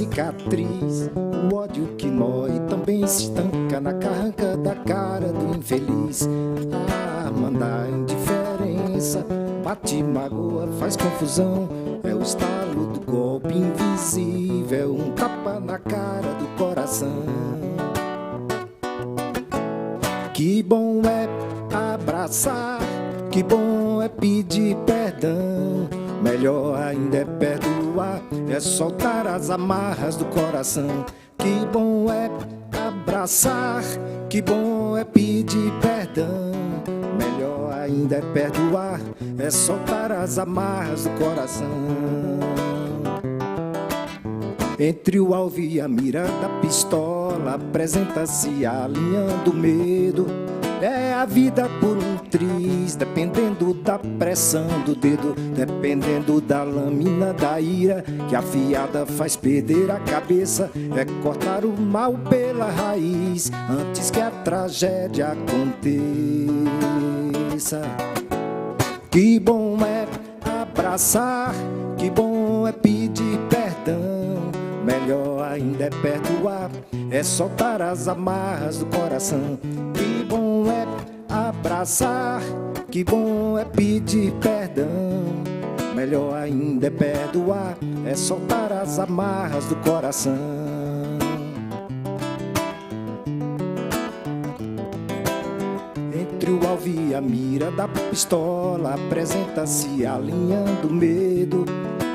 cicatriz. O ódio que mói também se estanca na carranca da cara do infeliz. A arma da indiferença bate, magoa, faz confusão. É o estalo do golpe invisível, um tapa na cara do coração. Que bom é abraçar, que bom é pedir perdão. Melhor ainda é perdoar, é soltar as amarras do coração. Que bom é abraçar, que bom é pedir perdão. Melhor ainda é perdoar, é soltar as amarras do coração. Entre o alvo e a mira da pistola, apresenta-se alinhando o medo. É a vida por um triz, dependendo da pressão do dedo, dependendo da lâmina da ira, que afiada faz perder a cabeça. É cortar o mal pela raiz, antes que a tragédia aconteça. Que bom é abraçar, que bom é pedir perdão. Melhor ainda é perdoar, é soltar as amarras do coração. Que bom é abraçar, que bom é pedir perdão. Melhor ainda é perdoar, é soltar as amarras do coração. Entre o alvo e a mira da pistola, apresenta-se alinhando o medo.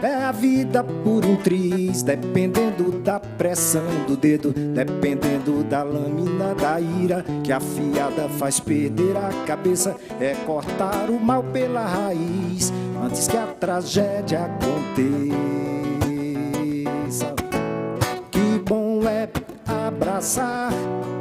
É a vida por um triz, dependendo da pressão do dedo, dependendo da lâmina da ira, que afiada faz perder a cabeça. É cortar o mal pela raiz, antes que a tragédia aconteça. Que bom é abraçar,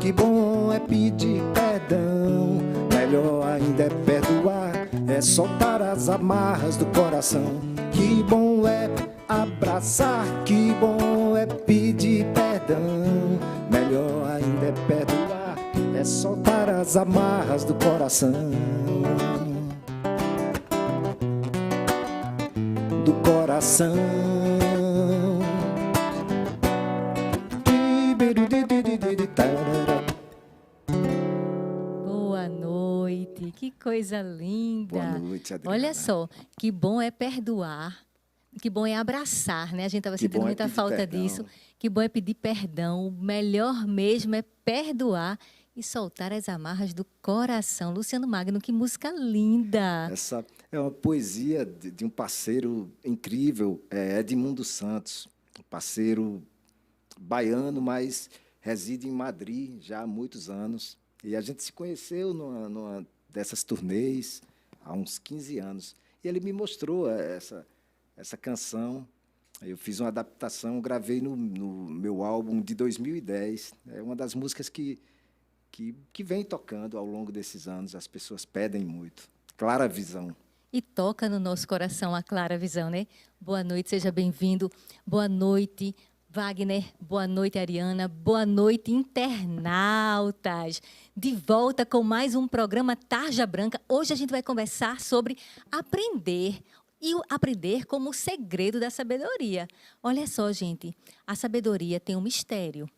que bom é pedir perdão. Melhor ainda é perdoar, é soltar as amarras do coração. Que bom é abraçar, que bom é pedir perdão. Melhor ainda é perdoar, é soltar as amarras do coração. Do coração. Boa noite, que coisa linda. Boa noite, Adriana. Olha só, que bom é perdoar, que bom é abraçar, né? A gente estava Que sentindo bom é muita pedir falta perdão. disso. Que bom é pedir perdão. O melhor mesmo é perdoar e soltar as amarras do coração. Luciano Magno, que música linda. Essa é uma poesia de um parceiro incrível, Edmundo Santos, um parceiro baiano, mas reside em Madrid já há muitos anos. E a gente se conheceu numa dessas turnês há uns 15 anos. E ele me mostrou essa canção. Eu fiz uma adaptação, gravei no meu álbum de 2010. É uma das músicas que vem tocando ao longo desses anos. As pessoas pedem muito. Clara Visão. E toca no nosso coração a clara visão, né? Boa noite, seja bem-vindo. Boa noite, Wagner. Boa noite, Ariana. Boa noite, internautas. De volta com mais um programa Tarja Branca. Hoje a gente vai conversar sobre aprender. E o aprender como o segredo da sabedoria. Olha só, gente, a sabedoria tem um mistério.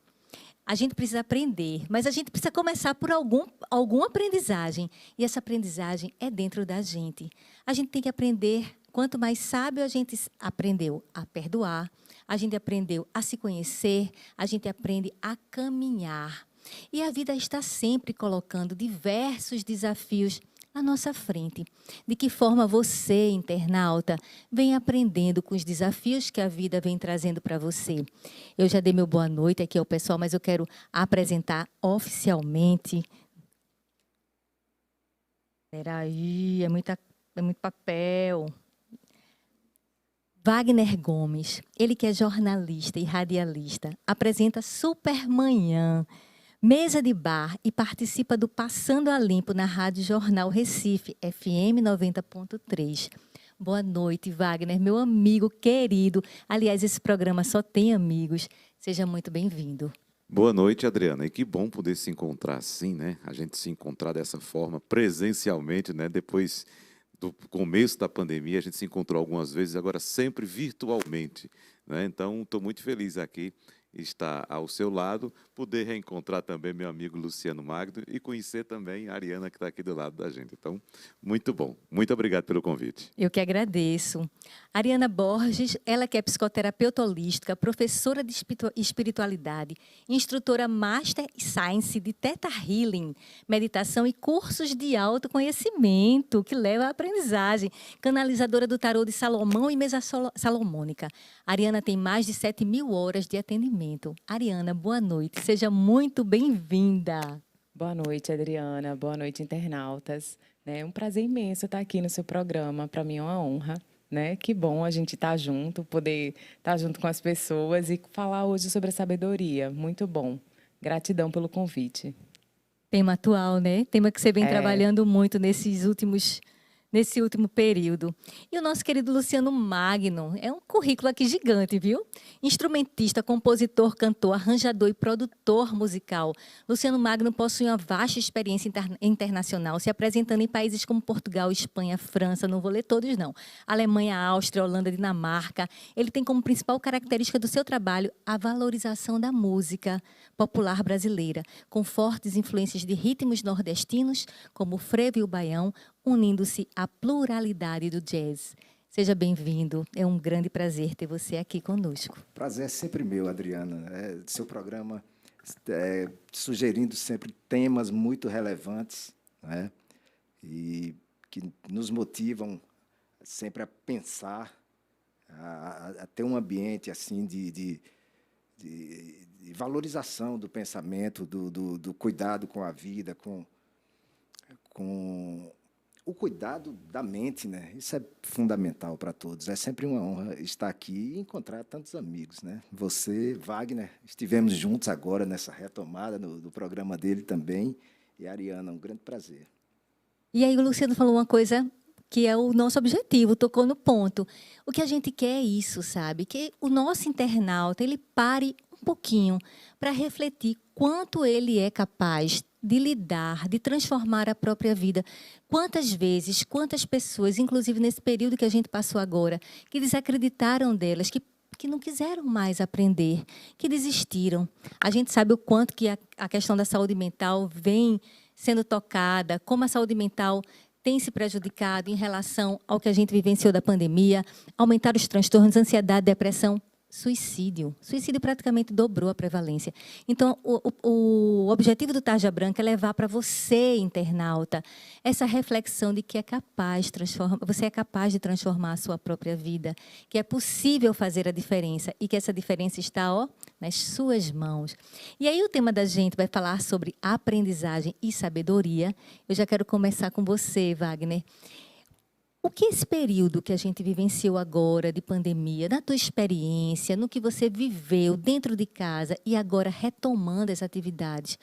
A gente precisa aprender, mas a gente precisa começar por alguma aprendizagem. E essa aprendizagem é dentro da gente. A gente tem que aprender, quanto mais sábio a gente aprendeu a perdoar, a gente aprendeu a se conhecer, a gente aprende a caminhar. E a vida está sempre colocando diversos desafios à nossa frente. De que forma você, internauta, vem aprendendo com os desafios que a vida vem trazendo para você? Eu já dei meu boa noite aqui ao pessoal, mas eu quero apresentar oficialmente. Peraí, é muito papel. Wagner Gomes, ele que é jornalista e radialista, apresenta Supermanhã, mesa de bar e participa do Passando a Limpo na Rádio Jornal Recife, FM 90.3. Boa noite, Wagner, meu amigo querido. Aliás, esse programa só tem amigos. Seja muito bem-vindo. Boa noite, Adriana. E que bom poder se encontrar assim, né? A gente se encontrar dessa forma, presencialmente, né? Depois do começo da pandemia, a gente se encontrou algumas vezes, agora sempre virtualmente, né? Então, estou muito feliz aqui estar ao seu lado, poder reencontrar também meu amigo Luciano Magno e conhecer também a Ariana, que está aqui do lado da gente. Então, muito bom. Muito obrigado pelo convite. Eu que agradeço. Ariana Borges, ela que é psicoterapeuta holística, professora de espiritualidade, instrutora Master Science de Theta Healing, meditação e cursos de autoconhecimento que leva à aprendizagem, canalizadora do tarô de Salomão e mesa salomônica. Ariana tem mais de 7.000 horas de atendimento. Ariana, boa noite. Seja muito bem-vinda. Boa noite, Adriana. Boa noite, internautas. É um prazer imenso estar aqui no seu programa. Para mim é uma honra, né? Que bom a gente estar junto, poder estar junto com as pessoas e falar hoje sobre a sabedoria. Muito bom. Gratidão pelo convite. Tema atual, né? Tema que você vem trabalhando muito nesse último período. E o nosso querido Luciano Magno, é um currículo aqui gigante, viu? Instrumentista, compositor, cantor, arranjador e produtor musical. Luciano Magno possui uma vasta experiência internacional, se apresentando em países como Portugal, Espanha, França, não vou ler todos não, Alemanha, Áustria, Holanda, Dinamarca. Ele tem como principal característica do seu trabalho a valorização da música popular brasileira, com fortes influências de ritmos nordestinos, como o frevo e o baião, unindo-se à pluralidade do jazz. Seja bem-vindo, é um grande prazer ter você aqui conosco. Prazer é sempre meu, Adriana. Seu programa sugerindo sempre temas muito relevantes, né? E que nos motivam sempre a pensar, a ter um ambiente assim de valorização do pensamento, do cuidado com a vida, com o cuidado da mente, né? Isso é fundamental para todos. É sempre uma honra estar aqui e encontrar tantos amigos, né? Você, Wagner, estivemos juntos agora nessa retomada do programa dele também. E a Ariana, um grande prazer. E aí o Luciano falou uma coisa que é o nosso objetivo, tocou no ponto. O que a gente quer é isso, sabe? Que o nosso internauta, ele pare um pouquinho para refletir quanto ele é capaz de lidar, de transformar a própria vida. Quantas vezes, quantas pessoas, inclusive nesse período que a gente passou agora, que desacreditaram delas, que não quiseram mais aprender, que desistiram. A gente sabe o quanto que a questão da saúde mental vem sendo tocada, como a saúde mental tem se prejudicado em relação ao que a gente vivenciou da pandemia, aumentar os transtornos, ansiedade, depressão, suicídio. Suicídio praticamente dobrou a prevalência. Então, o objetivo do Tarja Branca é levar para você, internauta, essa reflexão de que você é capaz de transformar a sua própria vida, que é possível fazer a diferença e que essa diferença está, nas suas mãos. E aí o tema da gente vai falar sobre aprendizagem e sabedoria. Eu já quero começar com você, Wagner. O que esse período que a gente vivenciou agora de pandemia, na tua experiência, no que você viveu dentro de casa e agora retomando as atividades,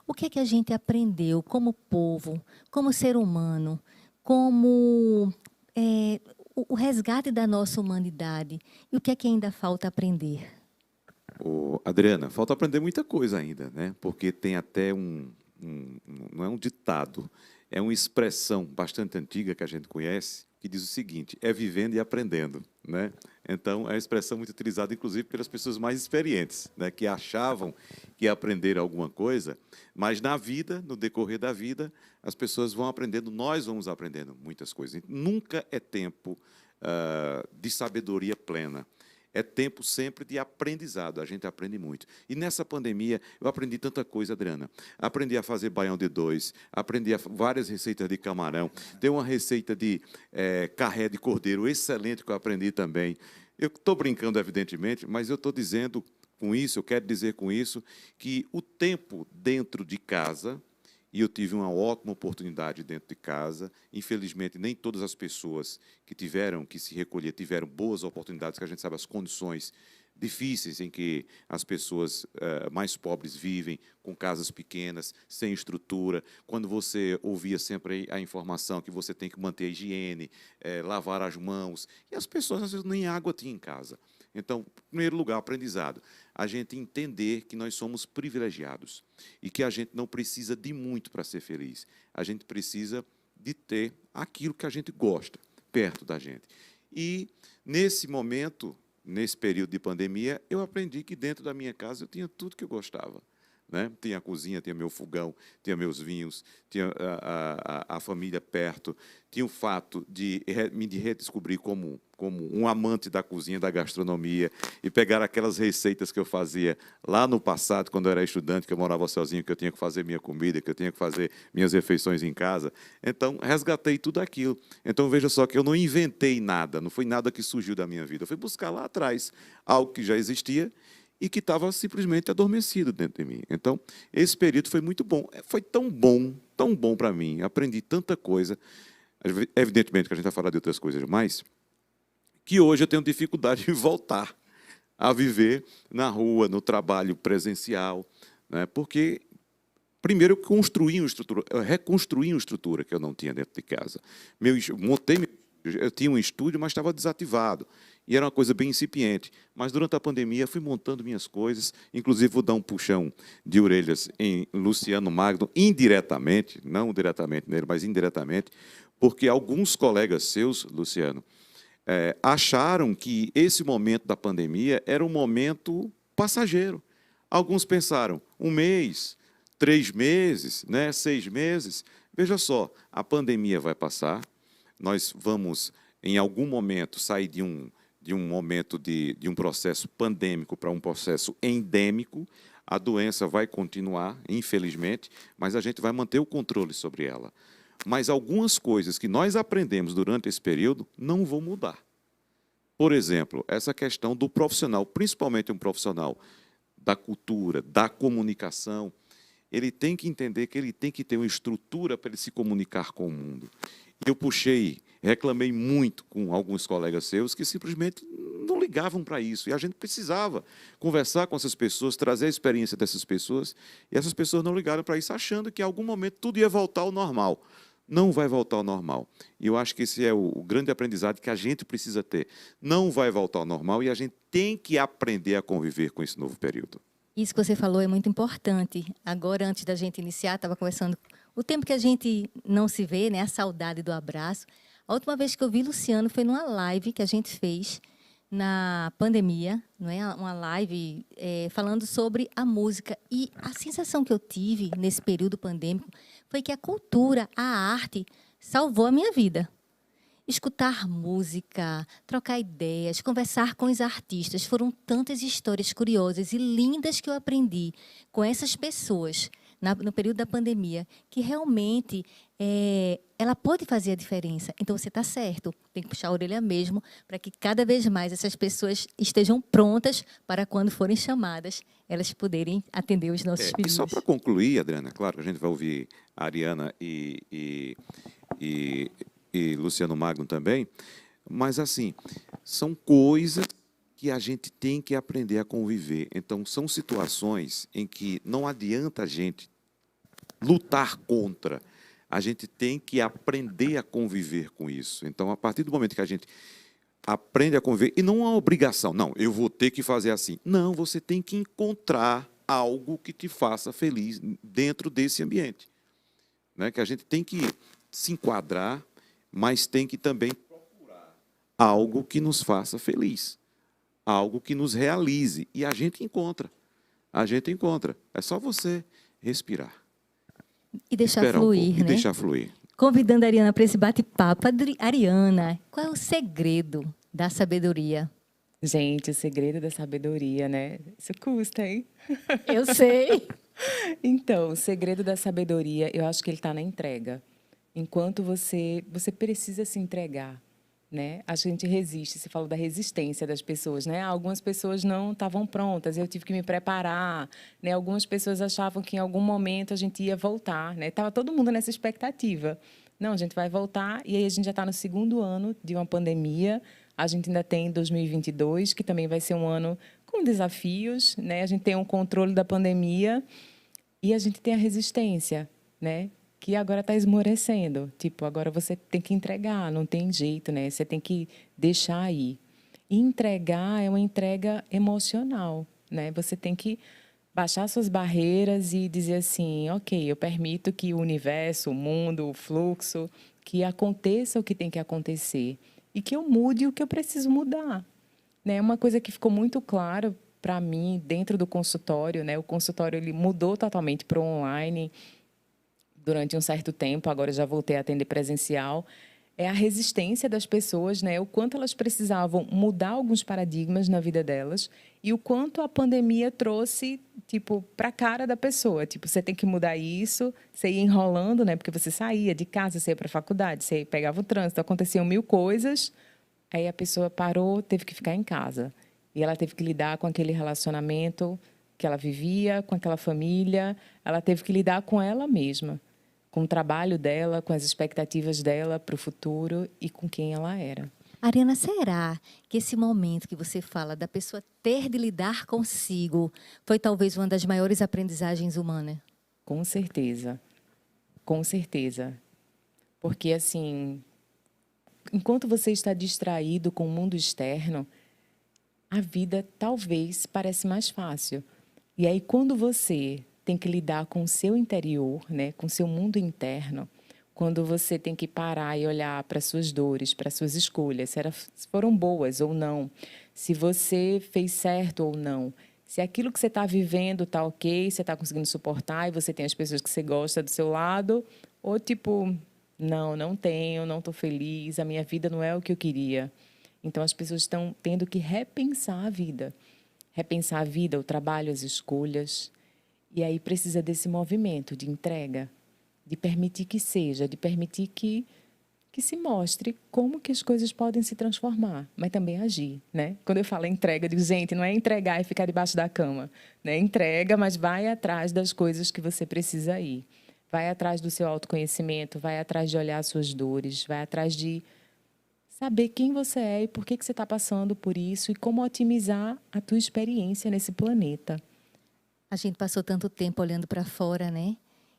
o que é que a gente aprendeu como povo, como ser humano, como o resgate da nossa humanidade e o que é que ainda falta aprender? Adriana, falta aprender muita coisa ainda, né? Porque tem até não é um ditado, é uma expressão bastante antiga que a gente conhece, que diz o seguinte: é vivendo e aprendendo, né? Então, é uma expressão muito utilizada, inclusive, pelas pessoas mais experientes, né? Que achavam que aprenderam alguma coisa, mas na vida, no decorrer da vida, as pessoas vão aprendendo, nós vamos aprendendo muitas coisas. Nunca é tempo de sabedoria plena. É tempo sempre de aprendizado, a gente aprende muito. E nessa pandemia, eu aprendi tanta coisa, Adriana. Aprendi a fazer baião de dois, aprendi várias receitas de camarão. Tem uma receita de carré de cordeiro excelente que eu aprendi também. Eu estou brincando, evidentemente, mas eu estou dizendo com isso, eu quero dizer com isso, que o tempo dentro de casa, e eu tive uma ótima oportunidade dentro de casa. Infelizmente, nem todas as pessoas que se recolher tiveram boas oportunidades, que a gente sabe as condições difíceis em que as pessoas mais pobres vivem, com casas pequenas, sem estrutura. Quando você ouvia sempre a informação que você tem que manter a higiene, lavar as mãos, e as pessoas, às vezes, nem água tinham em casa. Então, em primeiro lugar, aprendizado. A gente entender que nós somos privilegiados e que a gente não precisa de muito para ser feliz. A gente precisa de ter aquilo que a gente gosta perto da gente. E, nesse momento, nesse período de pandemia, eu aprendi que dentro da minha casa eu tinha tudo que eu gostava. Né? Tinha a cozinha, tinha meu fogão, tinha meus vinhos, tinha a família perto, tinha o fato de me redescobrir como um amante da cozinha, da gastronomia, e pegar aquelas receitas que eu fazia lá no passado, quando eu era estudante, que eu morava sozinho, que eu tinha que fazer minha comida, que eu tinha que fazer minhas refeições em casa. Então, resgatei tudo aquilo. Então, veja só que eu não inventei nada, não foi nada que surgiu da minha vida. Eu fui buscar lá atrás algo que já existia e que estava simplesmente adormecido dentro de mim. Então, esse período foi muito bom. Foi tão bom para mim. Aprendi tanta coisa. Evidentemente que a gente vai falar de outras coisas mais, que hoje eu tenho dificuldade de voltar a viver na rua, no trabalho presencial, né? Porque, primeiro, eu reconstruí uma estrutura que eu não tinha dentro de casa. Eu tinha um estúdio, mas estava desativado. E era uma coisa bem incipiente. Mas, durante a pandemia, fui montando minhas coisas. Inclusive, vou dar um puxão de orelhas em Luciano Magno, indiretamente, não diretamente nele, mas indiretamente, porque alguns colegas seus, Luciano, acharam que esse momento da pandemia era um momento passageiro. Alguns pensaram 1 mês, 3 meses, né, 6 meses. Veja só, a pandemia vai passar, nós vamos, em algum momento, sair de um momento de um processo pandêmico para um processo endêmico. A doença vai continuar, infelizmente, mas a gente vai manter o controle sobre ela. Mas algumas coisas que nós aprendemos durante esse período não vão mudar. Por exemplo, essa questão do profissional, principalmente um profissional da cultura, da comunicação, ele tem que entender que ele tem que ter uma estrutura para ele se comunicar com o mundo. Eu reclamei muito com alguns colegas seus que simplesmente não ligavam para isso. E a gente precisava conversar com essas pessoas, trazer a experiência dessas pessoas, e essas pessoas não ligaram para isso, achando que em algum momento tudo ia voltar ao normal. Não vai voltar ao normal. E eu acho que esse é o grande aprendizado que a gente precisa ter. Não vai voltar ao normal e a gente tem que aprender a conviver com esse novo período. Isso que você falou é muito importante. Agora, antes da gente iniciar, estava conversando o tempo que a gente não se vê, né? A saudade do abraço. A última vez que eu vi Luciano foi numa live que a gente fez na pandemia, não é? Uma live falando sobre a música. E a sensação que eu tive nesse período pandêmico foi que a cultura, a arte, salvou a minha vida. Escutar música, trocar ideias, conversar com os artistas. Foram tantas histórias curiosas e lindas que eu aprendi com essas pessoas no período da pandemia, que realmente ela pode fazer a diferença. Então, você está certo, tem que puxar a orelha mesmo, para que cada vez mais essas pessoas estejam prontas para, quando forem chamadas, elas poderem atender os nossos pedidos. E só para concluir, Adriana, claro que a gente vai ouvir a Ariana e Luciano Magno também, mas, assim, são coisas que a gente tem que aprender a conviver. Então, são situações em que não adianta a gente lutar contra, a gente tem que aprender a conviver com isso. Então, a partir do momento que a gente aprende a conviver, e não é uma obrigação, não, eu vou ter que fazer assim. Não, você tem que encontrar algo que te faça feliz dentro desse ambiente. Né? Que a gente tem que se enquadrar, mas tem que também procurar algo que nos faça feliz, algo que nos realize. E a gente encontra. É só você respirar. E deixar fluir, né? E deixar fluir. Convidando a Ariana para esse bate-papo. Ariana, qual é o segredo da sabedoria? Gente, o segredo da sabedoria, né? Isso custa, hein? Eu sei. Então, o segredo da sabedoria, eu acho que ele está na entrega. Enquanto você precisa se entregar, né? A gente resiste. Você falou da resistência das pessoas, né? Algumas pessoas não estavam prontas, eu tive que me preparar, né? Algumas pessoas achavam que em algum momento a gente ia voltar, né? Tava todo mundo nessa expectativa. Não, a gente vai voltar, e aí a gente já está no 2º ano de uma pandemia. A gente ainda tem 2022, que também vai ser um ano com desafios, né? A gente tem um controle da pandemia e a gente tem a resistência, né? Que agora está esmorecendo. Tipo, agora você tem que entregar, não tem jeito, né? Você tem que deixar aí. E entregar é uma entrega emocional, né? Você tem que baixar suas barreiras e dizer assim, ok, eu permito que o universo, o mundo, o fluxo, que aconteça o que tem que acontecer e que eu mude o que eu preciso mudar, né? Uma coisa que ficou muito claro para mim dentro do consultório, né? O consultório ele mudou totalmente para o online durante um certo tempo, agora já voltei a atender presencial. É a resistência das pessoas, né? O quanto elas precisavam mudar alguns paradigmas na vida delas e o quanto a pandemia trouxe, tipo, para a cara da pessoa. Tipo, você tem que mudar isso, você ia enrolando, né? Porque você saía de casa, você ia para a faculdade, você pegava o trânsito, aconteciam mil coisas. Aí a pessoa parou, teve que ficar em casa. E ela teve que lidar com aquele relacionamento que ela vivia, com aquela família. Ela teve que lidar com ela mesma, com o trabalho dela, com as expectativas dela para o futuro e com quem ela era. Ariana, será que esse momento que você fala da pessoa ter de lidar consigo foi talvez uma das maiores aprendizagens humanas? Com certeza. Com certeza. Porque, assim, enquanto você está distraído com o mundo externo, a vida talvez parece mais fácil. E aí, quando você tem que lidar com o seu interior, né, com o seu mundo interno, quando você tem que parar e olhar para suas dores, para suas escolhas, se foram boas ou não, se você fez certo ou não, se aquilo que você está vivendo está ok, você está conseguindo suportar e você tem as pessoas que você gosta do seu lado, ou tipo, não tenho, não estou feliz, a minha vida não é o que eu queria. Então, as pessoas estão tendo que repensar a vida. Repensar a vida, o trabalho, as escolhas. E aí precisa desse movimento de entrega, de permitir que seja, de permitir que se mostre como que as coisas podem se transformar, mas também agir, né? Quando eu falo entrega, eu digo, gente, não é entregar e ficar debaixo da cama, né? Entrega, mas vai atrás das coisas que você precisa ir. Vai atrás do seu autoconhecimento, vai atrás de olhar as suas dores, vai atrás de saber quem você é e por que você está passando por isso e como otimizar a tua experiência nesse planeta. A gente passou tanto tempo olhando para fora, né?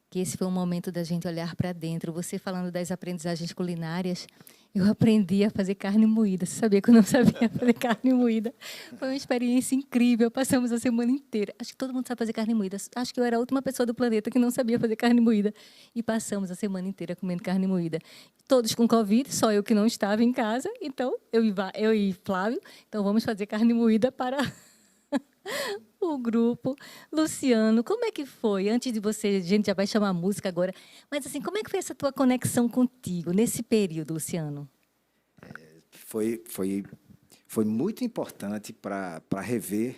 Que esse foi um momento da gente olhar para dentro. Você falando das aprendizagens culinárias, eu aprendi a fazer carne moída. Você sabia que eu não sabia fazer carne moída? Foi uma experiência incrível. Passamos a semana inteira. Acho que todo mundo sabe fazer carne moída. Acho que eu era a última pessoa do planeta que não sabia fazer carne moída. E passamos a semana inteira comendo carne moída. Todos com Covid, só eu que não estava em casa. Então, eu e Flávio, então vamos fazer carne moída para o grupo. Luciano, como é que foi? Antes de você, a gente já vai chamar a música agora, mas assim, como é que foi essa tua conexão contigo nesse período, Luciano? Foi muito importante para rever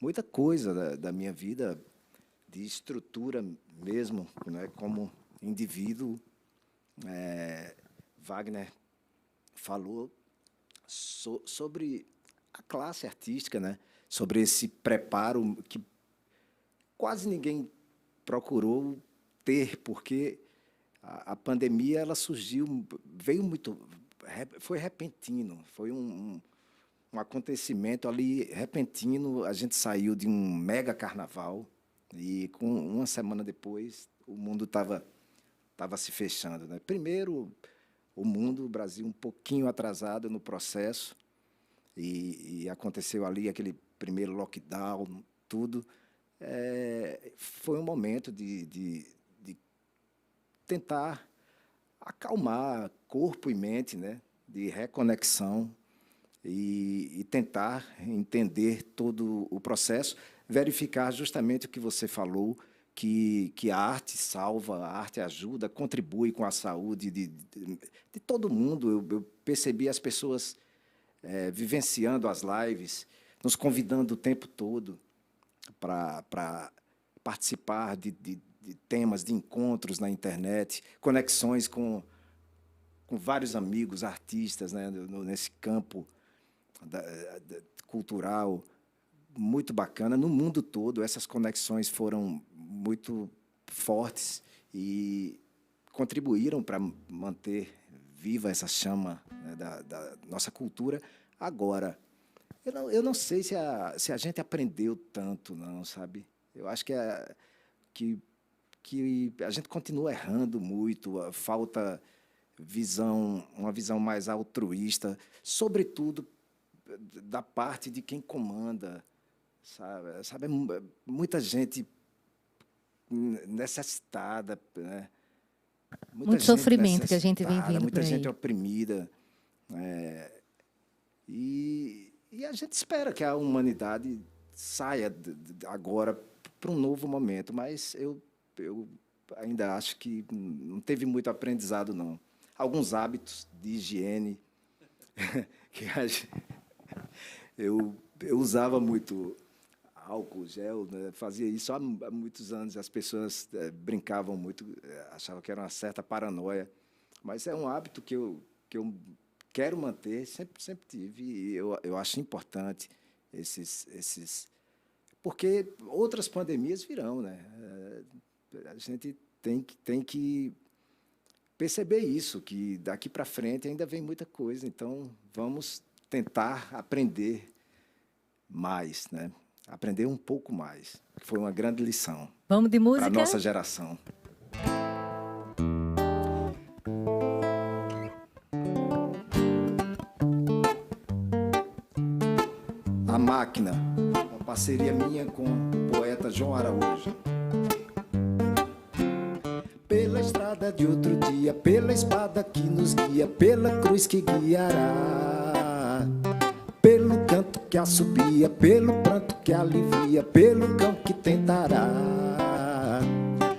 muita coisa da minha vida, de estrutura mesmo, né, como indivíduo. Wagner falou sobre a classe artística, né? Sobre esse preparo que quase ninguém procurou ter, porque a pandemia ela surgiu, veio muito, foi repentino, foi um acontecimento ali repentino. A gente saiu de um mega carnaval e com uma semana depois o mundo estava se fechando, né? Primeiro o Brasil um pouquinho atrasado no processo e aconteceu ali aquele primeiro lockdown, tudo. Foi um momento de tentar acalmar corpo e mente, né? De reconexão e tentar entender todo o processo, verificar justamente o que você falou, que a arte salva, a arte ajuda, contribui com a saúde de todo mundo. Eu percebi as pessoas vivenciando as lives, nos convidando o tempo todo para participar de temas, de encontros na internet, conexões com vários amigos, artistas, né, nesse campo cultural, muito bacana. No mundo todo, essas conexões foram muito fortes e contribuíram para manter viva essa chama, né, da nossa cultura. Agora, eu não sei se a gente aprendeu tanto, não, sabe? Eu acho que a gente continua errando muito, falta uma visão mais altruísta, sobretudo da parte de quem comanda, sabe? Muita gente necessitada, né? Muito sofrimento que a gente vem vendo muita por aí. gente oprimida, e E a gente espera que a humanidade saia agora para um novo momento, mas eu ainda acho que não teve muito aprendizado, não. Alguns hábitos de higiene que eu usava muito álcool gel, né? Fazia isso há muitos anos. As pessoas brincavam muito, achavam que era uma certa paranoia, mas é um hábito que eu quero manter, sempre tive, e eu acho importante porque outras pandemias virão, né? A gente tem que perceber isso, que daqui para frente ainda vem muita coisa, então vamos tentar aprender mais, né? Aprender um pouco mais. Foi uma grande lição. Vamos de música? Para a nossa geração. A Máquina, uma parceria minha com o poeta João Araújo. Pela estrada de outro dia, pela espada que nos guia, pela cruz que guiará, pelo canto que assobia, pelo pranto que alivia, pelo cão que tentará.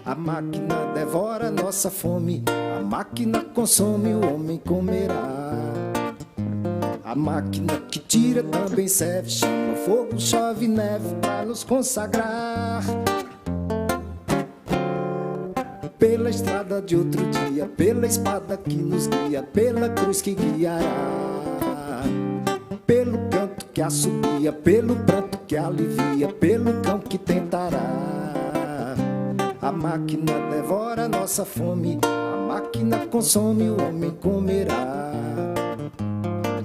A máquina devora nossa fome, a máquina consome, o homem comerá. A máquina que tira também serve, chama fogo, chove neve para nos consagrar. Pela estrada de outro dia, pela espada que nos guia, pela cruz que guiará, pelo canto que assobia, pelo pranto que alivia, pelo cão que tentará. A máquina devora nossa fome, a máquina consome, o homem comerá.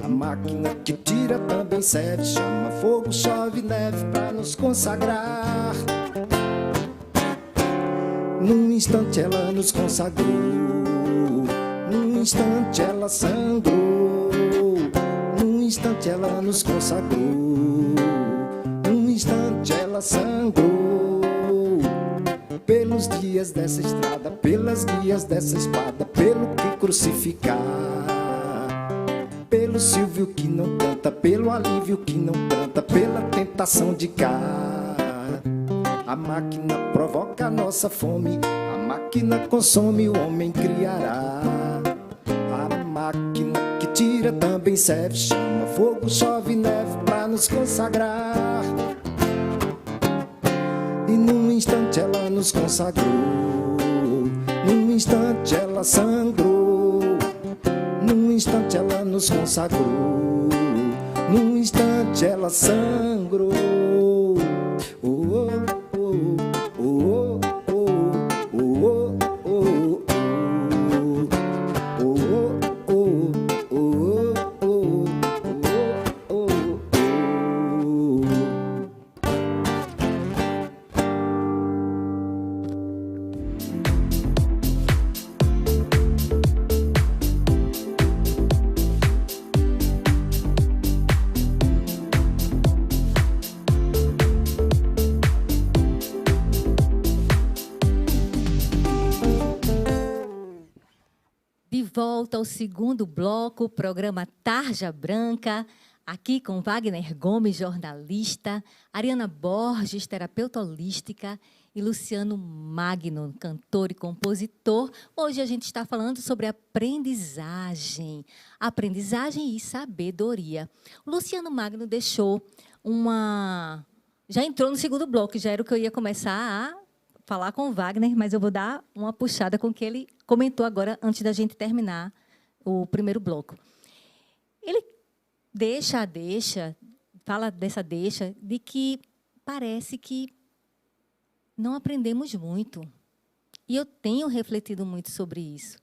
A máquina que tira também serve, chama fogo, chove neve para nos consagrar. Num instante ela nos consagrou, num instante ela sangrou, num instante ela nos consagrou, num instante ela sangrou. Pelos dias dessa estrada, pelas guias dessa espada, pelo que crucificar, pelo Silvio que não canta, pelo alívio que não canta, pela tentação de cá. A máquina provoca a nossa fome, a máquina consome, o homem criará. A máquina que tira também serve, chama fogo, chove neve para nos consagrar. E num instante ela nos consagrou, num instante ela sangrou, num instante ela nos consagrou, num instante ela sangrou. Volta ao segundo bloco, programa Tarja Branca, aqui com Wagner Gomes, jornalista, Ariana Borges, terapeuta holística, e Luciano Magno, cantor e compositor. Hoje a gente está falando sobre aprendizagem e sabedoria. O Luciano Magno deixou uma... Já entrou no segundo bloco, já era o que eu ia começar a falar com o Wagner, mas eu vou dar uma puxada com o que ele comentou agora, antes da gente terminar o primeiro bloco. Ele fala dessa deixa, de que parece que não aprendemos muito. E eu tenho refletido muito sobre isso.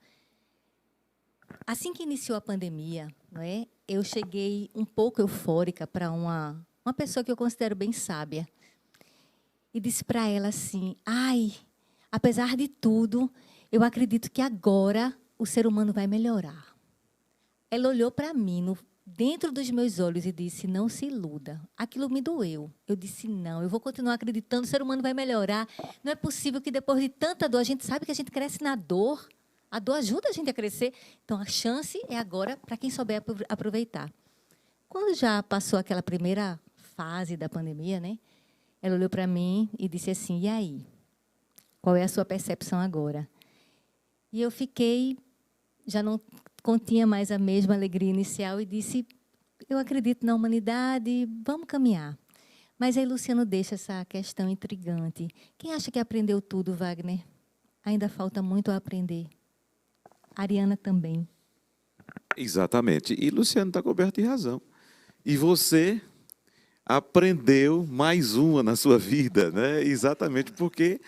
Assim que iniciou a pandemia, não é? Eu cheguei um pouco eufórica para uma pessoa que eu considero bem sábia, e disse para ela assim: apesar de tudo, eu acredito que agora o ser humano vai melhorar. Ela olhou para mim, dentro dos meus olhos, e disse: não se iluda. Aquilo me doeu. Eu disse: não, eu vou continuar acreditando, o ser humano vai melhorar. Não é possível que depois de tanta dor, a gente sabe que a gente cresce na dor. A dor ajuda a gente a crescer. Então, a chance é agora para quem souber aproveitar. quando já passou aquela primeira fase da pandemia, né? Ela olhou para mim e disse assim: e aí? Qual é a sua percepção agora? E eu fiquei, já não continha mais a mesma alegria inicial e disse: eu acredito na humanidade, vamos caminhar. Mas aí Luciano deixa essa questão intrigante. Quem acha que aprendeu tudo, Wagner? Ainda falta muito a aprender. Ariana também. Exatamente. E Luciano está coberto de razão. E você aprendeu mais uma na sua vida, né? Exatamente porque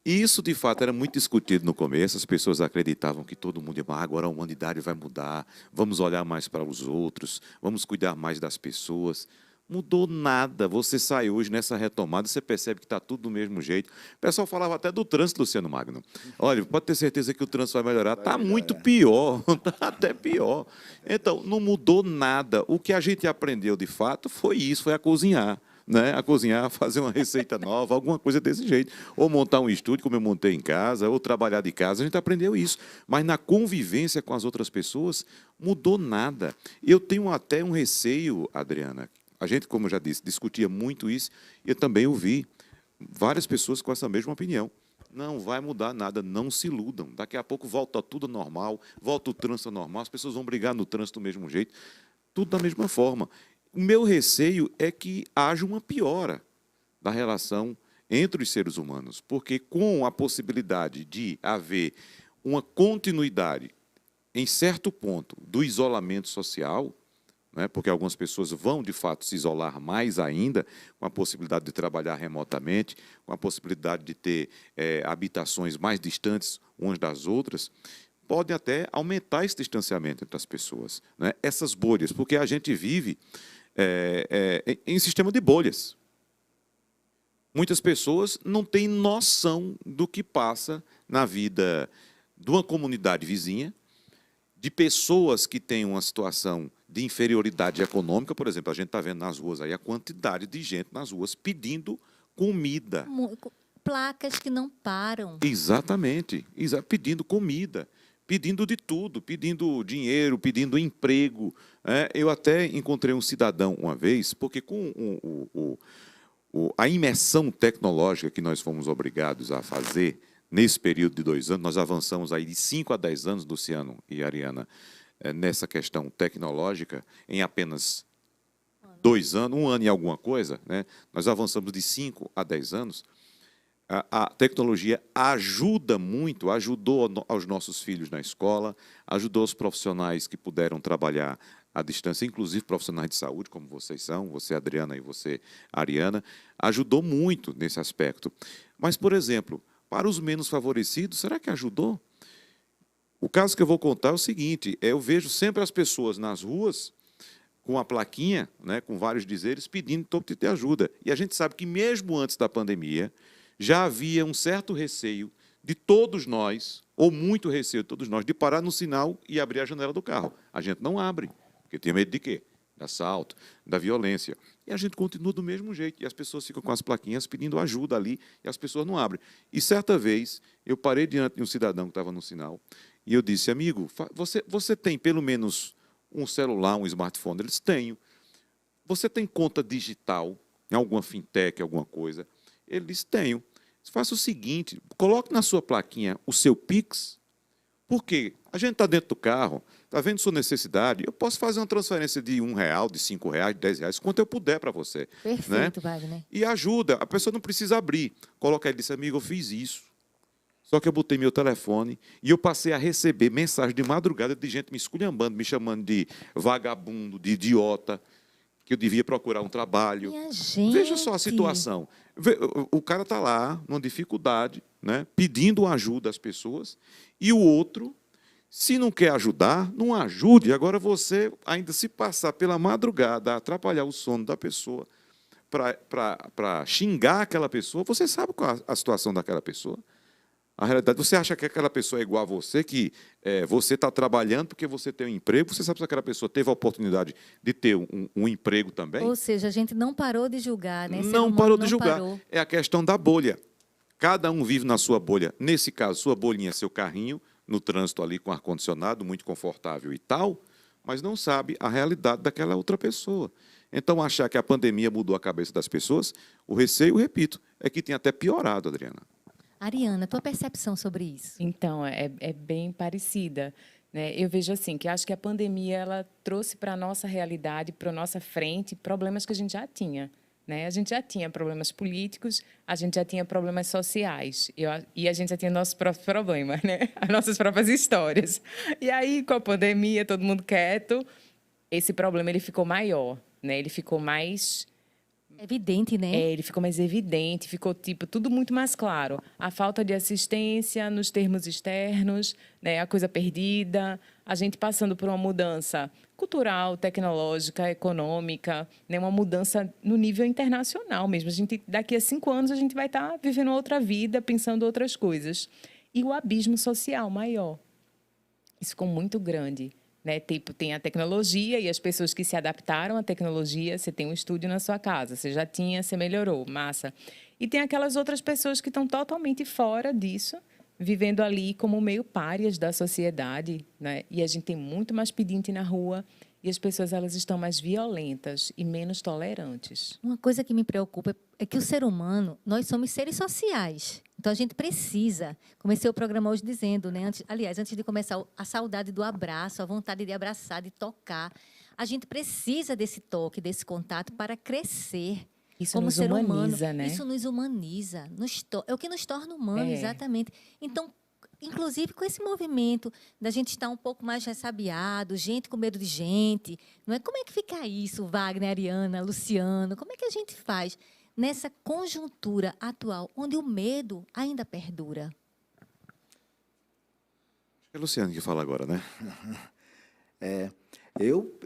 isso, de fato, era muito discutido no começo. As pessoas acreditavam que todo mundo ia, agora a humanidade vai mudar, vamos olhar mais para os outros, vamos cuidar mais das pessoas. Mudou nada. Você sai hoje nessa retomada, você percebe que está tudo do mesmo jeito. O pessoal falava até do trânsito, Luciano Magno. Olha, pode ter certeza que o trânsito vai melhorar. Está muito pior, está até pior. Então, não mudou nada. O que a gente aprendeu, de fato, foi isso, foi a cozinhar. Né? A cozinhar, fazer uma receita nova, alguma coisa desse jeito. Ou montar um estúdio, como eu montei em casa, ou trabalhar de casa. A gente aprendeu isso. Mas na convivência com as outras pessoas, mudou nada. Eu tenho até um receio, Adriana. A gente, como eu já disse, discutia muito isso, e eu também ouvi várias pessoas com essa mesma opinião. Não vai mudar nada, não se iludam. Daqui a pouco volta tudo normal, volta o trânsito normal, as pessoas vão brigar no trânsito do mesmo jeito, tudo da mesma forma. O meu receio é que haja uma piora da relação entre os seres humanos, porque com a possibilidade de haver uma continuidade, em certo ponto, do isolamento social, né, porque algumas pessoas vão, de fato, se isolar mais ainda, com a possibilidade de trabalhar remotamente, com a possibilidade de ter habitações mais distantes umas das outras, podem até aumentar esse distanciamento entre as pessoas, né? Essas bolhas, porque a gente vive em sistema de bolhas. Muitas pessoas não têm noção do que passa na vida de uma comunidade vizinha, de pessoas que têm uma situação de inferioridade econômica. Por exemplo, a gente está vendo nas ruas aí a quantidade de gente nas ruas pedindo comida. Placas que não param. Exatamente, pedindo comida, pedindo de tudo, pedindo dinheiro, pedindo emprego. Eu até encontrei um cidadão uma vez, porque com a imersão tecnológica que nós fomos obrigados a fazer nesse período de 2 anos, nós avançamos aí de 5 a 10 anos, Luciano e Ariana, nessa questão tecnológica, em apenas 2 anos, 1 ano e alguma coisa, né? Nós avançamos de 5 a 10 anos. A tecnologia ajuda muito, ajudou aos nossos filhos na escola, ajudou os profissionais que puderam trabalhar à distância, inclusive profissionais de saúde, como vocês são, você, Adriana, e você, Ariana, ajudou muito nesse aspecto. Mas, por exemplo, para os menos favorecidos, será que ajudou? O caso que eu vou contar é o seguinte: eu vejo sempre as pessoas nas ruas com a plaquinha, né, com vários dizeres, pedindo todo tipo de ajuda. E a gente sabe que, mesmo antes da pandemia, já havia um certo receio de todos nós, ou muito receio de todos nós, de parar no sinal e abrir a janela do carro. A gente não abre, porque tem medo de quê? De assalto, da violência. E a gente continua do mesmo jeito. E as pessoas ficam com as plaquinhas pedindo ajuda ali, e as pessoas não abrem. E certa vez, eu parei diante de um cidadão que estava no sinal, e eu disse: amigo, você tem pelo menos um celular, um smartphone? Ele disse: tenho. Você tem conta digital em alguma fintech, alguma coisa? Ele disse: tenho. Faça o seguinte, coloque na sua plaquinha o seu Pix, porque a gente está dentro do carro, está vendo sua necessidade, eu posso fazer uma transferência de R$1, de R$5, de R$10, quanto eu puder para você. Perfeito, né? Wagner. E ajuda, a pessoa não precisa abrir. Coloca, ele disse: amigo, eu fiz isso. Só que eu botei meu telefone e eu passei a receber mensagem de madrugada de gente me esculhambando, me chamando de vagabundo, de idiota, que eu devia procurar um trabalho. Minha gente. Veja só a situação. O cara está lá, numa dificuldade, né, pedindo ajuda às pessoas, e o outro, se não quer ajudar, não ajude. Agora você ainda se passar pela madrugada, atrapalhar o sono da pessoa, para xingar aquela pessoa, você sabe qual é a situação daquela pessoa. A realidade, você acha que aquela pessoa é igual a você, que você está trabalhando porque você tem um emprego, você sabe se aquela pessoa teve a oportunidade de ter um emprego também? Ou seja, a gente não parou de julgar, né? Não parou de julgar. É a questão da bolha. Cada um vive na sua bolha. Nesse caso, sua bolinha é seu carrinho, no trânsito ali com ar-condicionado, muito confortável e tal, mas não sabe a realidade daquela outra pessoa. Então, achar que a pandemia mudou a cabeça das pessoas, o receio, repito, é que tem até piorado, Adriana. Ariana, tua percepção sobre isso? Então, é bem parecida, né? Eu vejo assim, que acho que a pandemia ela trouxe para a nossa realidade, para a nossa frente, problemas que a gente já tinha. Né? A gente já tinha problemas políticos, a gente já tinha problemas sociais, e a gente já tinha nossos próprios problemas, né? As nossas próprias histórias. E aí, com a pandemia, todo mundo quieto, esse problema ele ficou maior, né? Ele ficou mais... Evidente, né? ele ficou mais evidente, ficou tipo tudo muito mais claro. A falta de assistência nos termos externos, né, a coisa perdida, a gente passando por uma mudança cultural, tecnológica, econômica, né, uma mudança no nível internacional mesmo. A gente, daqui a 5 anos a gente vai estar vivendo outra vida, pensando outras coisas. E o abismo social maior. Isso ficou muito grande. Né? Tipo, tem a tecnologia e as pessoas que se adaptaram à tecnologia. Você tem um estúdio na sua casa, você já tinha, você melhorou, massa. E tem aquelas outras pessoas que estão totalmente fora disso, vivendo ali como meio párias da sociedade. Né? E a gente tem muito mais pedinte na rua e as pessoas elas estão mais violentas e menos tolerantes. Uma coisa que me preocupa é que o ser humano, nós somos seres sociais. Então, a gente precisa. Comecei o programa hoje dizendo, né? Antes de começar, a saudade do abraço, a vontade de abraçar, de tocar. A gente precisa desse toque, desse contato para crescer. Isso como nos ser humaniza, humano. né? Isso nos humaniza. É o que nos torna humanos, exatamente. Então, inclusive com esse movimento da gente estar um pouco mais ressabiado, gente com medo de gente, não é? Como é que fica isso, Wagner, Ariana, Luciano? Como é que a gente faz nessa conjuntura atual, onde o medo ainda perdura? É o Luciano que fala agora, né? Eu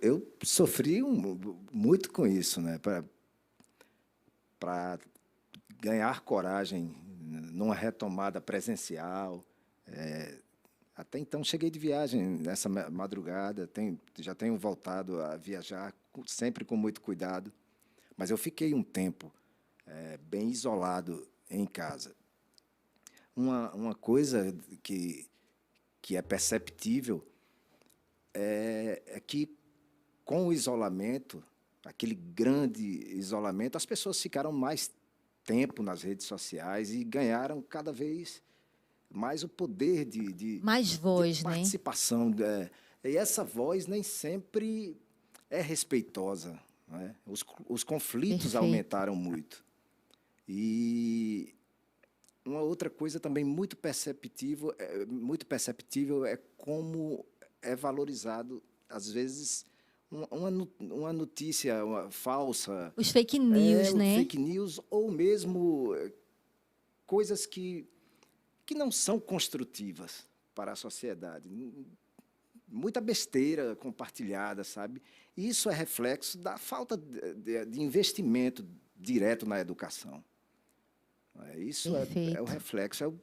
sofri muito com isso, né? Para ganhar coragem numa retomada presencial. Até então, cheguei de viagem nessa madrugada, já tenho voltado a viajar, sempre com muito cuidado, mas eu fiquei um tempo bem isolado em casa. Uma coisa que é perceptível é que, com o isolamento, aquele grande isolamento, as pessoas ficaram mais tempo nas redes sociais e ganharam cada vez mais o poder mais voz, de né? participação. E essa voz nem sempre é respeitosa. Né? Os conflitos Perfeito. aumentaram muito. E uma outra coisa também muito perceptível é como é valorizado, às vezes, uma notícia falsa. Os fake news, né? Fake news, ou mesmo coisas que não são construtivas para a sociedade. Muita besteira compartilhada, sabe? E isso é reflexo da falta de investimento direto na educação. Isso é o reflexo, eu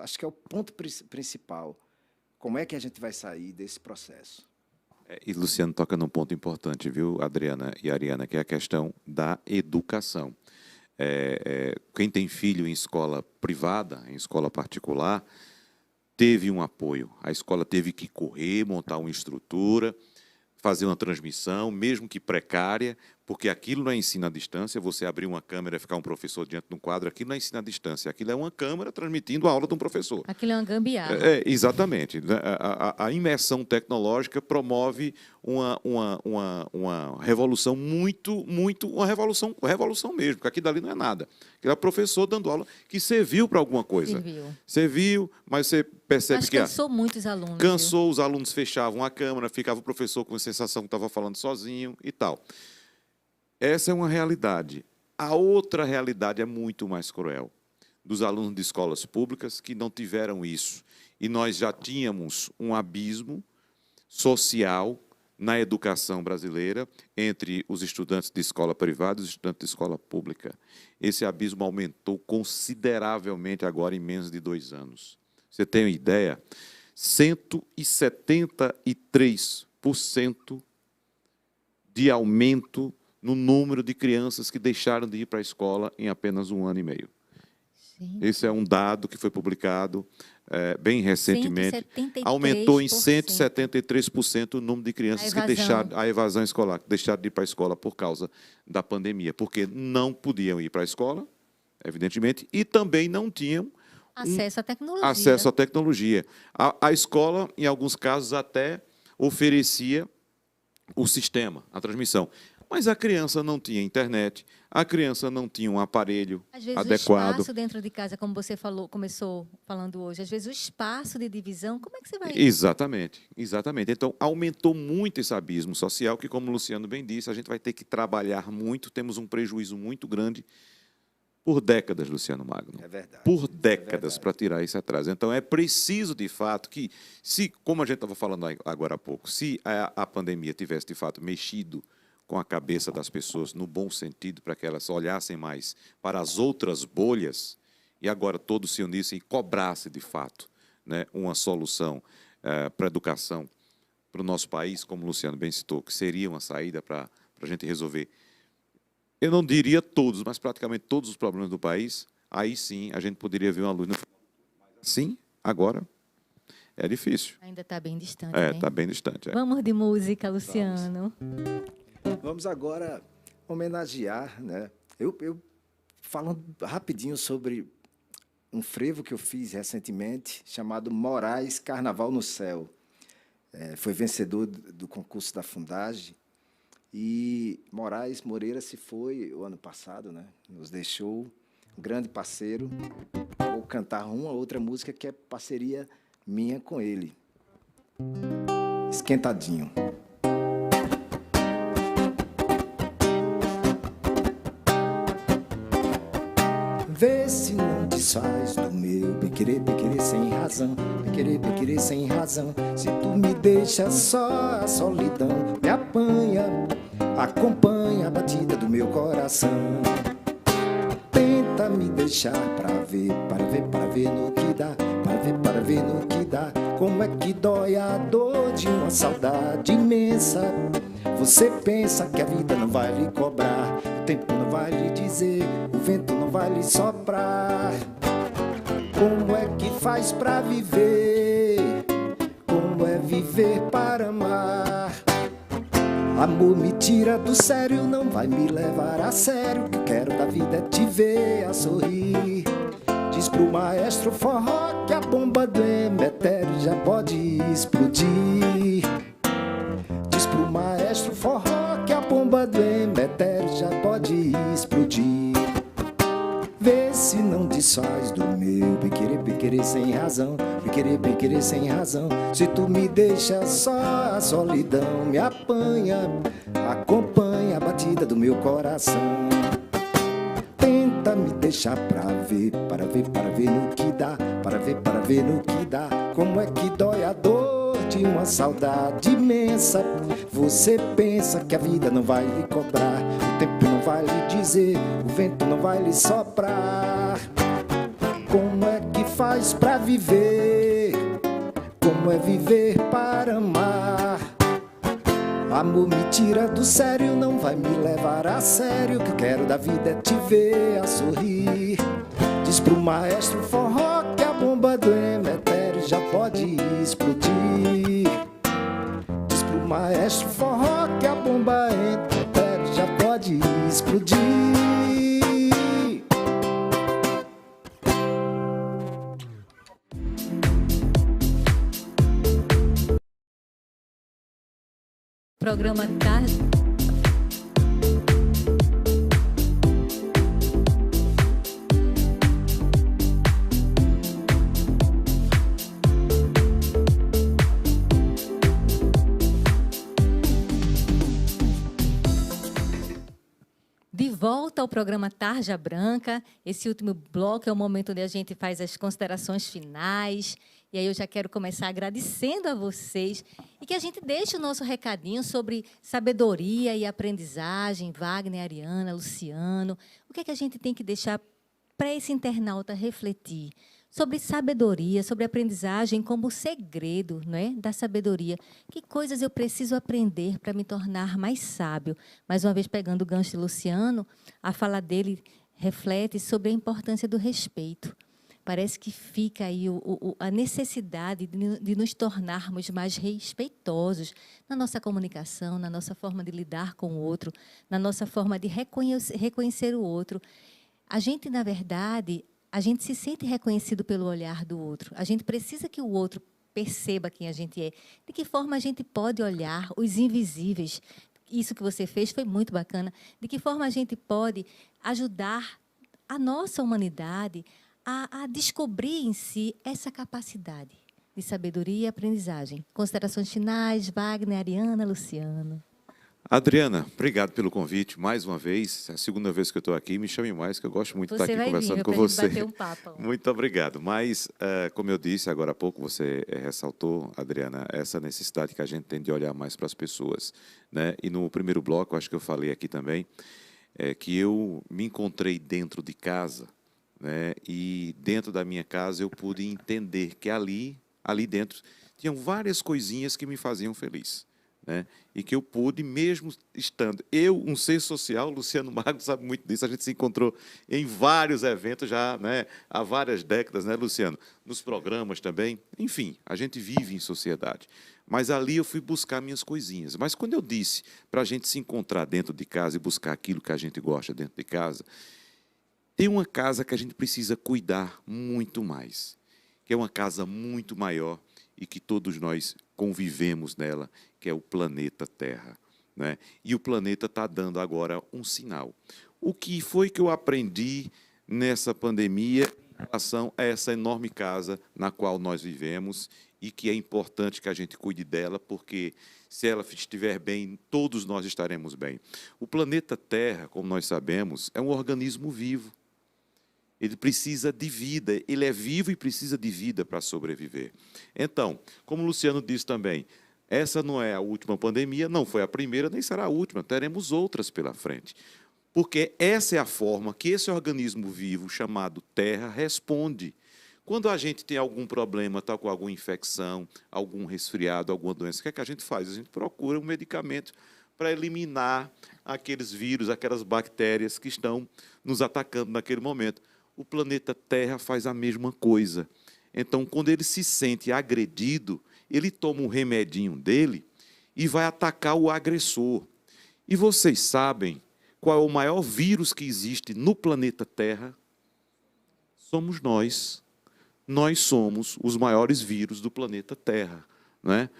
acho que é o ponto principal. Como é que a gente vai sair desse processo? E Luciano toca num ponto importante, viu, Adriana e Ariana, que é a questão da educação. Quem tem filho em escola privada, em escola particular, teve um apoio. A escola teve que correr, montar uma estrutura, fazer uma transmissão, mesmo que precária, porque aquilo não é ensino à distância, você abrir uma câmera e ficar um professor diante de um quadro, aquilo não é ensino à distância, aquilo é uma câmera transmitindo a aula de um professor. Aquilo é uma gambiarra. Exatamente. A imersão tecnológica promove uma revolução uma revolução mesmo, porque aquilo dali não é nada. Aquilo é o professor dando aula que serviu para alguma coisa. Serviu, mas você percebe Mas que... cansou muitos alunos. Cansou, os alunos fechavam a câmera, ficava o professor com a sensação que estava falando sozinho e tal. Essa é uma realidade. A outra realidade é muito mais cruel. Dos alunos de escolas públicas que não tiveram isso. E nós já tínhamos um abismo social na educação brasileira entre os estudantes de escola privada e os estudantes de escola pública. Esse abismo aumentou consideravelmente agora em menos de 2 anos. Você tem uma ideia? 173% de aumento no número de crianças que deixaram de ir para a escola em apenas 1 ano e meio. Gente. Esse é um dado que foi publicado bem recentemente. 173%. Aumentou em 173% o número de crianças que deixaram a evasão escolar, que deixaram de ir para a escola por causa da pandemia, porque não podiam ir para a escola, evidentemente, e também não tinham acesso à tecnologia. acesso à tecnologia. A escola, em alguns casos, até oferecia o sistema, a transmissão. Mas a criança não tinha internet, a criança não tinha um aparelho às vezes adequado. O espaço dentro de casa, como você começou falando hoje, às vezes o espaço de divisão, como é que você vai... Exatamente, exatamente. Então, aumentou muito esse abismo social que, como o Luciano bem disse, a gente vai ter que trabalhar muito, temos um prejuízo muito grande por décadas, Luciano Magno. É verdade. Por décadas para tirar isso atrás. Então, é preciso, de fato, que, como a gente estava falando agora há pouco, se a pandemia tivesse, de fato, mexido com a cabeça das pessoas, no bom sentido, para que elas olhassem mais para as outras bolhas, e agora todos se unissem e cobrassem, de fato, né, uma solução para a educação, para o nosso país, como o Luciano bem citou, que seria uma saída para a gente resolver, eu não diria todos, mas praticamente todos os problemas do país, aí sim a gente poderia ver uma luz no final. Sim, agora é difícil. Ainda está bem distante, né? Está bem distante. Vamos de música, Luciano. Vamos agora homenagear, né? Eu falando rapidinho sobre um frevo que eu fiz recentemente, chamado Moraes Carnaval no Céu. Foi vencedor do concurso da Fundagem. E Moraes Moreira se foi o ano passado, né? Nos deixou, um grande parceiro. Vou cantar uma outra música que é parceria minha com ele. Esquentadinho. Vê se não desfaz do meu bem-querer sem razão, bem-querer sem razão. Se tu me deixa só, a solidão me apanha, acompanha a batida do meu coração. Tenta me deixar para ver no que dá, para ver no que dá. Como é que dói a dor de uma saudade imensa. Você pensa que a vida não vai lhe cobrar, o tempo não vai lhe dizer, o vento não vai lhe soprar. Como é que faz pra viver? Como é viver para amar? Amor me tira do sério, não vai me levar a sério. O que eu quero da vida é te ver a sorrir. Diz pro maestro forró que a bomba do Emetério já pode explodir. Diz pro maestro forró que a bomba do Emetério já pode explodir. Vê se não desfaz do meu bem-querer sem razão, bem-querer sem razão. Se tu me deixa só, a solidão me apanha, acompanha a batida do meu coração. Tenta me deixar para ver no que dá, para ver no que dá. Como é que dói a dor de uma saudade imensa. Você pensa que a vida não vai lhe cobrar, o tempo não vai lhe dizer, o vento não vai lhe soprar. Como é que faz pra viver? Como é viver para amar? Amor me tira do sério, não vai me levar a sério. O que eu quero da vida é te ver a sorrir. Diz pro maestro forró que a bomba do Emetério já pode explodir. Diz pro maestro forró que a bomba do Emetério já pode explodir. Programa Tarde. De volta ao programa Tarja Branca. Esse último bloco é o momento onde a gente faz as considerações finais. E aí eu já quero começar agradecendo a vocês e que a gente deixe o nosso recadinho sobre sabedoria e aprendizagem, Wagner, Ariana, Luciano. O que é que a gente tem que deixar para esse internauta refletir sobre sabedoria, sobre aprendizagem como segredo, não é, da sabedoria. Que coisas eu preciso aprender para me tornar mais sábio? Mais uma vez, pegando o gancho de Luciano, a fala dele reflete sobre a importância do respeito. Parece que fica aí a necessidade de nos tornarmos mais respeitosos na nossa comunicação, na nossa forma de lidar com o outro, na nossa forma de reconhecer o outro. A gente, na verdade, a gente se sente reconhecido pelo olhar do outro. A gente precisa que o outro perceba quem a gente é. De que forma a gente pode olhar os invisíveis? Isso que você fez foi muito bacana. De que forma a gente pode ajudar a nossa humanidade a descobrir em si essa capacidade de sabedoria e aprendizagem. Considerações finais, Wagner, Ariana, Luciano. Adriana, obrigado pelo convite mais uma vez. É a segunda vez que eu estou aqui. Me chame mais, que eu gosto muito de estar aqui conversando com você. Bater um papo. Muito obrigado. Mas, como eu disse agora há pouco, você ressaltou, Adriana, essa necessidade que a gente tem de olhar mais para as pessoas, né? E no primeiro bloco, acho que eu falei aqui também, que eu me encontrei dentro de casa, né? E dentro da minha casa eu pude entender que ali dentro tinham várias coisinhas que me faziam feliz, né? E que eu pude, mesmo estando eu, um ser social, Luciano Magno sabe muito disso, a gente se encontrou em vários eventos já, né? Há várias décadas, né, Luciano? Nos programas também, enfim, a gente vive em sociedade. Mas ali eu fui buscar minhas coisinhas. Mas quando eu disse para a gente se encontrar dentro de casa e buscar aquilo que a gente gosta dentro de casa, tem uma casa que a gente precisa cuidar muito mais, que é uma casa muito maior e que todos nós convivemos nela, que é o planeta Terra, né? E o planeta está dando agora um sinal. O que foi que eu aprendi nessa pandemia em relação a essa enorme casa na qual nós vivemos e que é importante que a gente cuide dela, porque se ela estiver bem, todos nós estaremos bem. O planeta Terra, como nós sabemos, é um organismo vivo. Ele precisa de vida, ele é vivo e precisa de vida para sobreviver. Então, como o Luciano disse também, essa não é a última pandemia, não foi a primeira, nem será a última, teremos outras pela frente. Porque essa é a forma que esse organismo vivo, chamado Terra, responde. Quando a gente tem algum problema, tal com alguma infecção, algum resfriado, alguma doença, o que é que a gente faz? A gente procura um medicamento para eliminar aqueles vírus, aquelas bactérias que estão nos atacando naquele momento. O planeta Terra faz a mesma coisa. Então, quando ele se sente agredido, ele toma um remedinho dele e vai atacar o agressor. E vocês sabem qual é o maior vírus que existe no planeta Terra? Somos nós. Nós somos os maiores vírus do planeta Terra, né?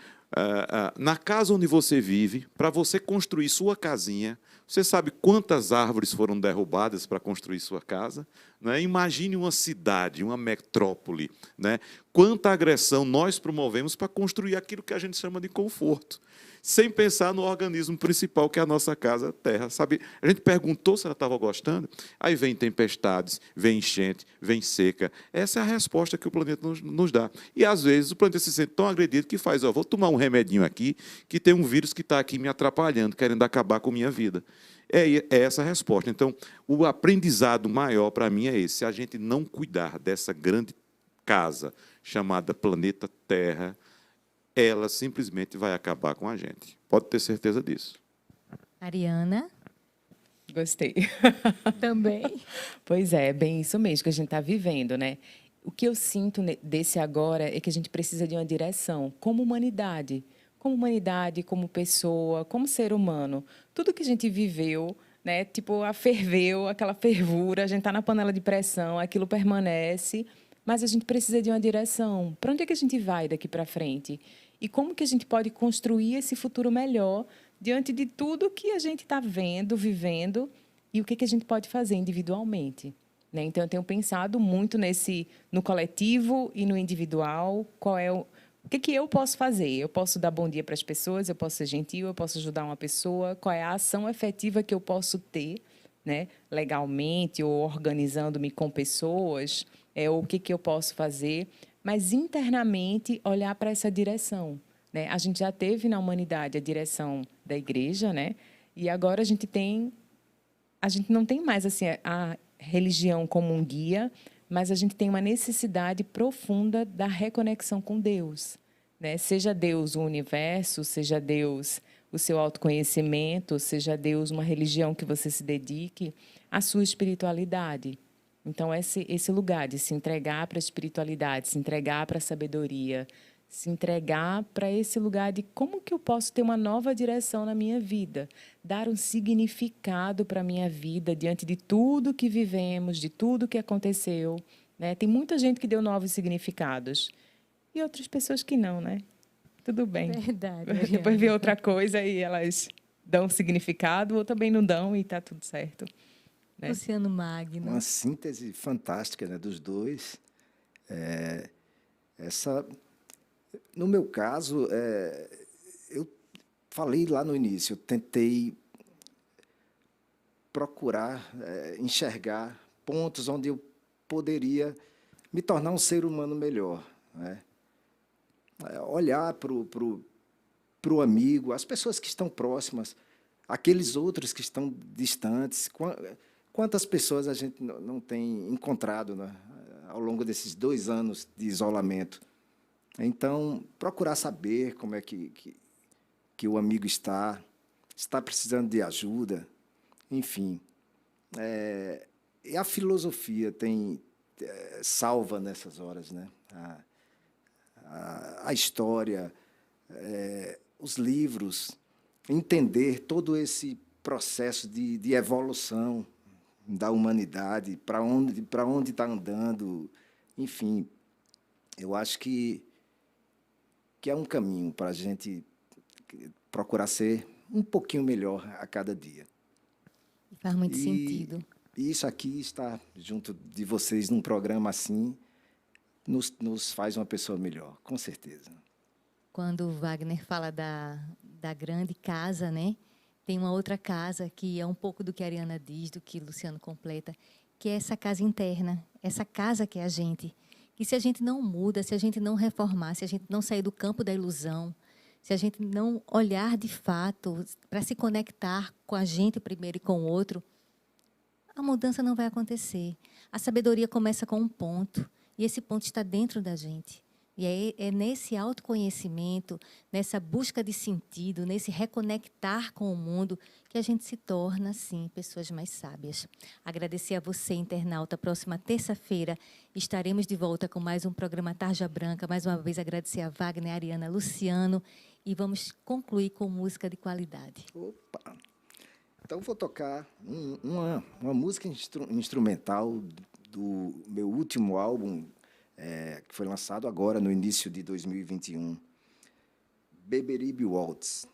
Na casa onde você vive, para você construir sua casinha, você sabe quantas árvores foram derrubadas para construir sua casa? Né? Imagine uma cidade, uma metrópole, né? Quanta agressão nós promovemos para construir aquilo que a gente chama de conforto, sem pensar no organismo principal, que é a nossa casa, a Terra. Sabe? A gente perguntou se ela estava gostando, aí vem tempestades, vem enchente, vem seca. Essa é a resposta que o planeta nos dá. E, às vezes, o planeta se sente tão agredido que faz, vou tomar um remedinho aqui, que tem um vírus que está aqui me atrapalhando, querendo acabar com a minha vida. É essa a resposta. Então, o aprendizado maior para mim é esse. Se a gente não cuidar dessa grande casa chamada planeta Terra, ela simplesmente vai acabar com a gente. Pode ter certeza disso. Ariana? Gostei. Também. Pois é, bem isso mesmo que a gente está vivendo, né? O que eu sinto desse agora é que a gente precisa de uma direção, como humanidade, como pessoa, como ser humano. Tudo que a gente viveu, né? Tipo, ferveu, aquela fervura, a gente está na panela de pressão, aquilo permanece, mas a gente precisa de uma direção. Para onde é que a gente vai daqui para frente? E como que a gente pode construir esse futuro melhor diante de tudo que a gente está vendo, vivendo, e o que a gente pode fazer individualmente, né? Então, eu tenho pensado muito no coletivo e no individual. O que eu posso fazer? Eu posso dar bom dia para as pessoas, eu posso ser gentil, eu posso ajudar uma pessoa. Qual é a ação efetiva que eu posso ter, né, legalmente ou organizando-me com pessoas? O que eu posso fazer? Mas, internamente, olhar para essa direção, né? A gente já teve na humanidade a direção da igreja, né? E agora a gente não tem mais assim, a religião como um guia, mas a gente tem uma necessidade profunda da reconexão com Deus, né? Seja Deus o universo, seja Deus o seu autoconhecimento, seja Deus uma religião que você se dedique, a sua espiritualidade. Então, esse lugar de se entregar para a espiritualidade, se entregar para a sabedoria, se entregar para esse lugar de como que eu posso ter uma nova direção na minha vida, dar um significado para a minha vida diante de tudo que vivemos, de tudo que aconteceu, né? Tem muita gente que deu novos significados e outras pessoas que não, né? Tudo bem. Verdade. Depois vê outra coisa e elas dão significado ou também não dão e está tudo certo. Né? Luciano Magno. Uma síntese fantástica, né, dos dois. No meu caso, eu falei lá no início, eu tentei procurar enxergar pontos onde eu poderia me tornar um ser humano melhor, né? Olhar para o amigo, as pessoas que estão próximas, aqueles outros que estão distantes. Quantas pessoas a gente não tem encontrado, né, ao longo desses 2 anos de isolamento? Então, procurar saber como é que o amigo está precisando de ajuda, enfim. E a filosofia salva nessas horas, né? A história, os livros, entender todo esse processo de evolução da humanidade, para onde está andando, enfim, eu acho que é um caminho para a gente procurar ser um pouquinho melhor a cada dia. Faz muito sentido. E isso aqui, estar junto de vocês num programa assim, nos faz uma pessoa melhor, com certeza. Quando o Wagner fala da grande casa, né? Tem uma outra casa que é um pouco do que a Ariana diz, do que o Luciano completa, que é essa casa interna, essa casa que é a gente. Que se a gente não muda, se a gente não reformar, se a gente não sair do campo da ilusão, se a gente não olhar de fato para se conectar com a gente primeiro e com o outro, a mudança não vai acontecer. A sabedoria começa com um ponto, e esse ponto está dentro da gente. E é nesse autoconhecimento, nessa busca de sentido, nesse reconectar com o mundo, que a gente se torna, sim, pessoas mais sábias. Agradecer a você, internauta. Próxima terça-feira estaremos de volta com mais um programa Tarja Branca. Mais uma vez agradecer a Wagner, Ariana, Luciano. E vamos concluir com música de qualidade. Opa! Então, vou tocar uma música instrumental do meu último álbum, que foi lançado agora, no início de 2021. Beberibe Waltz.